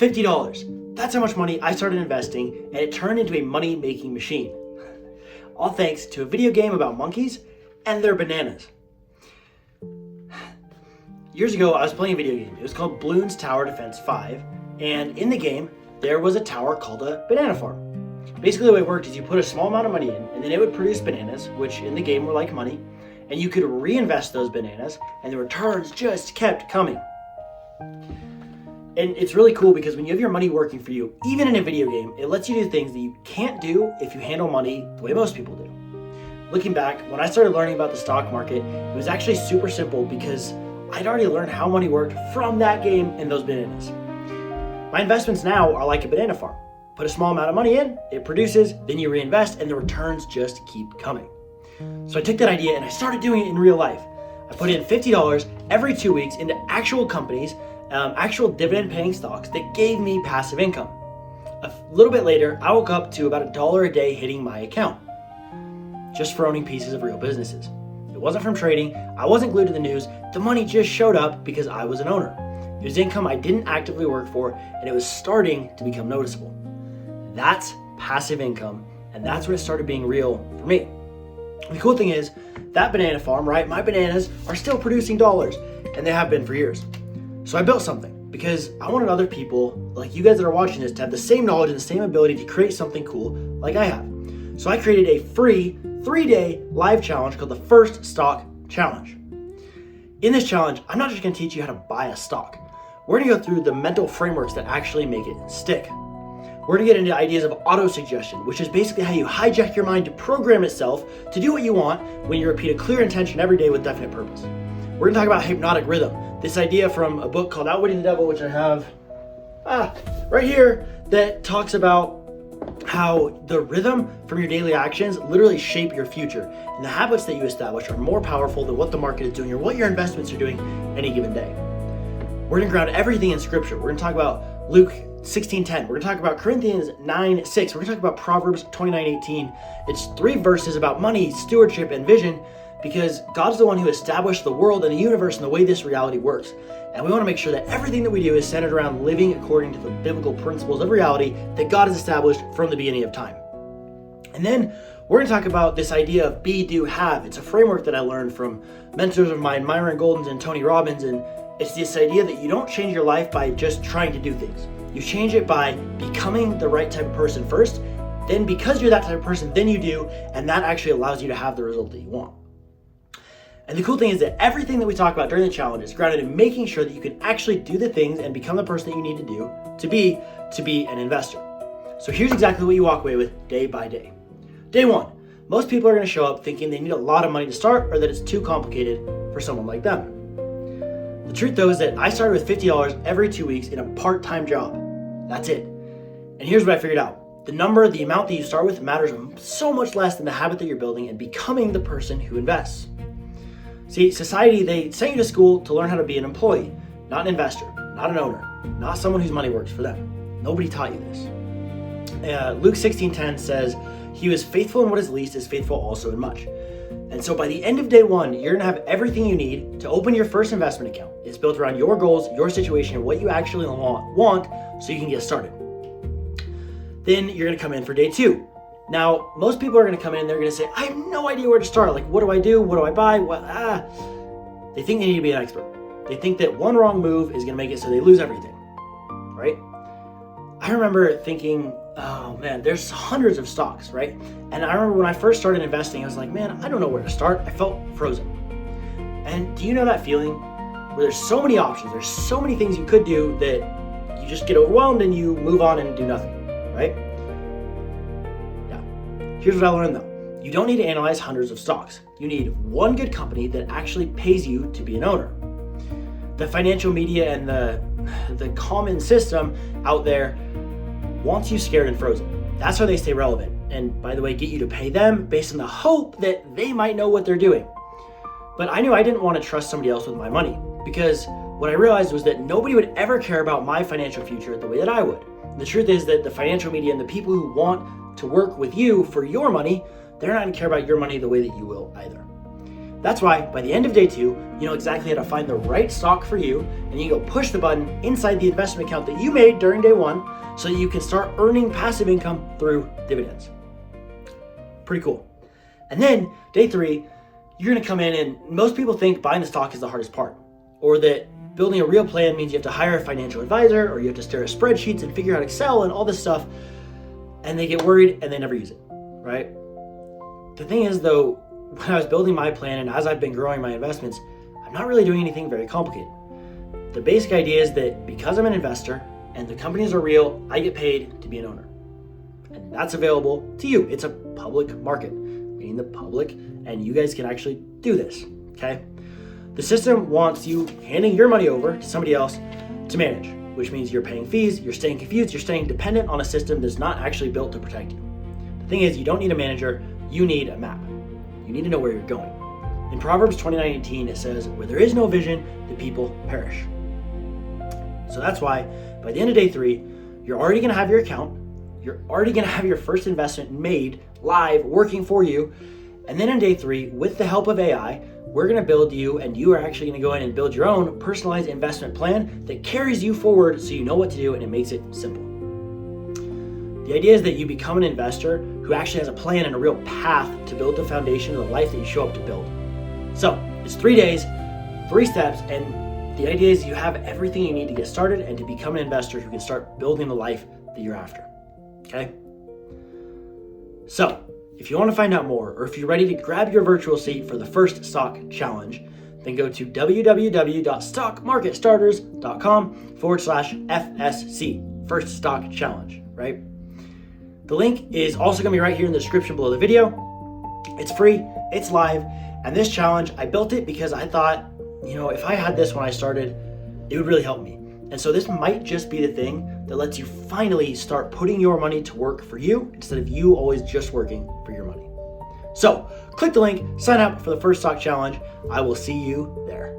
$50. That's how much money I started investing, and it turned into a money-making machine. All thanks to a video game about monkeys and their bananas. Years ago, I was playing a video game. It was called Bloons Tower Defense 5, and in the game, there was a tower called a banana farm. Basically, the way it worked is you put a small amount of money in, and then it would produce bananas, which in the game were like money, and you could reinvest those bananas, and the returns just kept coming. And it's really cool because when you have your money working for you, even in a video game, it lets you do things that you can't do if you handle money the way most people do. Looking back, when I started learning about the stock market, it was actually super simple because I'd already learned how money worked from that game and those bananas. My investments now are like a banana farm. Put a small amount of money in, it produces, then you reinvest, and the returns just keep coming. So I took that idea and I started doing it in real life. I put in $50 every 2 weeks into actual companies, actual dividend paying stocks that gave me passive income. A little bit later, I woke up to about $1 a day hitting my account, just for owning pieces of real businesses. It wasn't from trading, I wasn't glued to the news, the money just showed up because I was an owner. It was income I didn't actively work for, and it was starting to become noticeable. That's passive income, and that's when it started being real for me. The cool thing is, that banana farm, right, my bananas are still producing dollars, and they have been for years. So I built something because I wanted other people, like you guys that are watching this, to have the same knowledge and the same ability to create something cool like I have. So I created a free 3-day live challenge called the First Stock Challenge. In this challenge, I'm not just going to teach you how to buy a stock. We're going to go through the mental frameworks that actually make it stick. We're going to get into ideas of auto-suggestion, which is basically how you hijack your mind to program itself to do what you want when you repeat a clear intention every day with definite purpose. We're going to talk about hypnotic rhythm, this idea from a book called Outwitting the Devil, which I have right here, that talks about how the rhythm from your daily actions literally shape your future, and the habits that you establish are more powerful than what the market is doing or what your investments are doing any given day. We're going to ground everything in scripture. We're going to talk about Luke 16:10. We're going to talk about Corinthians 9:6. We're going to talk about Proverbs 29:18. It's 3 verses about money, stewardship, and vision, because God's the one who established the world and the universe and the way this reality works. And we want to make sure that everything that we do is centered around living according to the biblical principles of reality that God has established from the beginning of time. And then we're going to talk about this idea of be, do, have. It's a framework that I learned from mentors of mine, Myron Golden's and Tony Robbins, and it's this idea that you don't change your life by just trying to do things. You change it by becoming the right type of person first, then because you're that type of person, then you do, and that actually allows you to have the result that you want. And the cool thing is that everything that we talk about during the challenge is grounded in making sure that you can actually do the things and become the person that you need to do to be an investor. So here's exactly what you walk away with day by day. Day 1, most people are going to show up thinking they need a lot of money to start or that it's too complicated for someone like them. The truth though is that I started with $50 every 2 weeks in a part-time job. That's it. And here's what I figured out. The amount that you start with matters so much less than the habit that you're building and becoming the person who invests. See, society, they sent you to school to learn how to be an employee, not an investor, not an owner, not someone whose money works for them. Nobody taught you this. Luke 16:10 says, he who is faithful in what is least is faithful also in much. And so by the end of day 1, you're going to have everything you need to open your first investment account. It's built around your goals, your situation, and what you actually want so you can get started. Then you're going to come in for day 2. Now, most people are going to come in and they're going to say, I have no idea where to start. Like, what do I do? What do I buy? They think they need to be an expert. They think that one wrong move is going to make it so they lose everything, right? I remember thinking, oh man, there's hundreds of stocks, right? And I remember when I first started investing, I was like, man, I don't know where to start. I felt frozen. And do you know that feeling where there's so many options, there's so many things you could do that you just get overwhelmed and you move on and do nothing, right? Here's what I learned though. You don't need to analyze hundreds of stocks. You need one good company that actually pays you to be an owner. The financial media and the common system out there wants you scared and frozen. That's how they stay relevant. And by the way, get you to pay them based on the hope that they might know what they're doing. But I knew I didn't want to trust somebody else with my money, because what I realized was that nobody would ever care about my financial future the way that I would. The truth is that the financial media and the people who want to work with you for your money, they're not going to care about your money the way that you will either. That's why by the end of day 2, you know exactly how to find the right stock for you, and you go push the button inside the investment account that you made during day 1 so that you can start earning passive income through dividends. Pretty cool. And then day 3, you're gonna come in, and most people think buying the stock is the hardest part, or that building a real plan means you have to hire a financial advisor, or you have to stare at spreadsheets and figure out Excel and all this stuff, and they get worried and they never use it, right? The thing is though, when I was building my plan and as I've been growing my investments, I'm not really doing anything very complicated. The basic idea is that because I'm an investor and the companies are real, I get paid to be an owner. And that's available to you. It's a public market, meaning the public and you guys can actually do this, okay? The system wants you handing your money over to somebody else to manage, which means you're paying fees, you're staying confused, you're staying dependent on a system that's not actually built to protect you. The thing is, you don't need a manager, you need a map. You need to know where you're going. In Proverbs 29:18, it says, where there is no vision, the people perish. So that's why by the end of day 3, you're already gonna have your account, you're already gonna have your first investment made, live, working for you. And then in day 3, with the help of AI, we're gonna build you, and you are actually gonna go in and build your own personalized investment plan that carries you forward so you know what to do and it makes it simple. The idea is that you become an investor who actually has a plan and a real path to build the foundation of the life that you show up to build. So it's 3 days, 3 steps, and the idea is you have everything you need to get started and to become an investor who can start building the life that you're after, okay? So if you want to find out more, or if you're ready to grab your virtual seat for the first stock challenge, then go to www.stockmarketstarters.com/FSC, first stock challenge, right? The link is also going to be right here in the description below the video. It's free, it's live, and this challenge, I built it because I thought, you know, if I had this when I started, it would really help me. And so this might just be the thing that lets you finally start putting your money to work for you instead of you always just working for your money. So click the link, sign up for the first stock challenge. I will see you there.